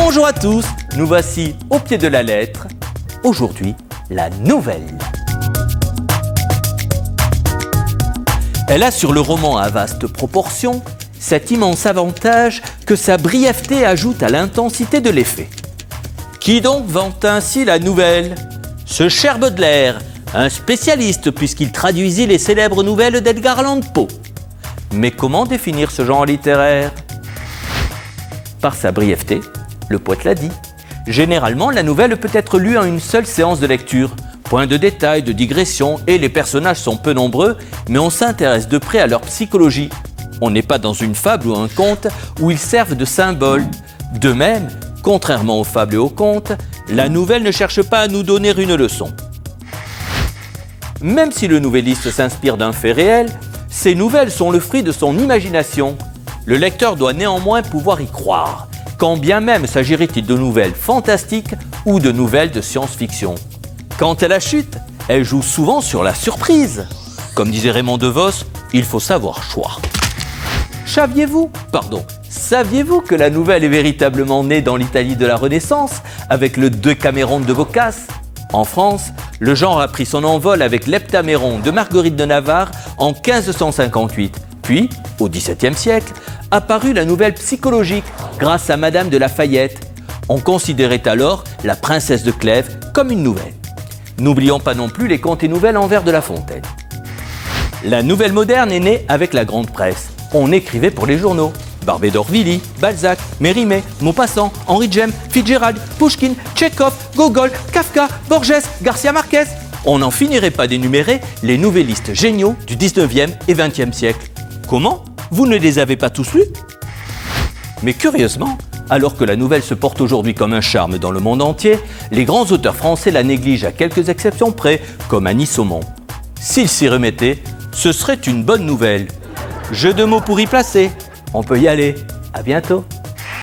Bonjour à tous, nous voici au pied de la lettre. Aujourd'hui, la nouvelle. Elle a sur le roman à vaste proportion cet immense avantage que sa brièveté ajoute à l'intensité de l'effet. Qui donc vante ainsi la nouvelle? Ce cher Baudelaire, un spécialiste puisqu'il traduisit les célèbres nouvelles d'Edgar Allan Poe. Mais comment définir ce genre littéraire? Par sa brièveté, le poète l'a dit. Généralement, la nouvelle peut être lue en une seule séance de lecture. Point de détail, de digression, et les personnages sont peu nombreux, mais on s'intéresse de près à leur psychologie. On n'est pas dans une fable ou un conte où ils servent de symbole. De même, contrairement aux fables et aux contes, la nouvelle ne cherche pas à nous donner une leçon. Même si le nouvelliste s'inspire d'un fait réel, ces nouvelles sont le fruit de son imagination. Le lecteur doit néanmoins pouvoir y croire, quand bien même s'agirait-il de nouvelles fantastiques ou de nouvelles de science-fiction. Quant à la chute, elle joue souvent sur la surprise. Comme disait Raymond DeVos, il faut savoir choix. Saviez-vous que la nouvelle est véritablement née dans l'Italie de la Renaissance, avec le Decameron de Boccace? En France, le genre a pris son envol avec l'Heptaméron de Marguerite de Navarre en 1558. Puis, au XVIIe siècle, apparut la nouvelle psychologique grâce à Madame de Lafayette. On considérait alors la princesse de Clèves comme une nouvelle. N'oublions pas non plus les contes et nouvelles en vers de La Fontaine. La nouvelle moderne est née avec la grande presse. On écrivait pour les journaux. Barbé d'Aurevilly, Balzac, Mérimée, Maupassant, Henri Djem, Fitzgerald, Pouchkine, Tchekhov, Gogol, Kafka, Borges, Garcia Marquez. On n'en finirait pas d'énumérer les nouvellistes géniaux du 19e et 20e siècle. Comment? Vous ne les avez pas tous lus? Mais curieusement, alors que la nouvelle se porte aujourd'hui comme un charme dans le monde entier, les grands auteurs français la négligent à quelques exceptions près, comme Annie Saumont. S'ils s'y remettaient, ce serait une bonne nouvelle. Jeu de mots pour y placer. On peut y aller. À bientôt.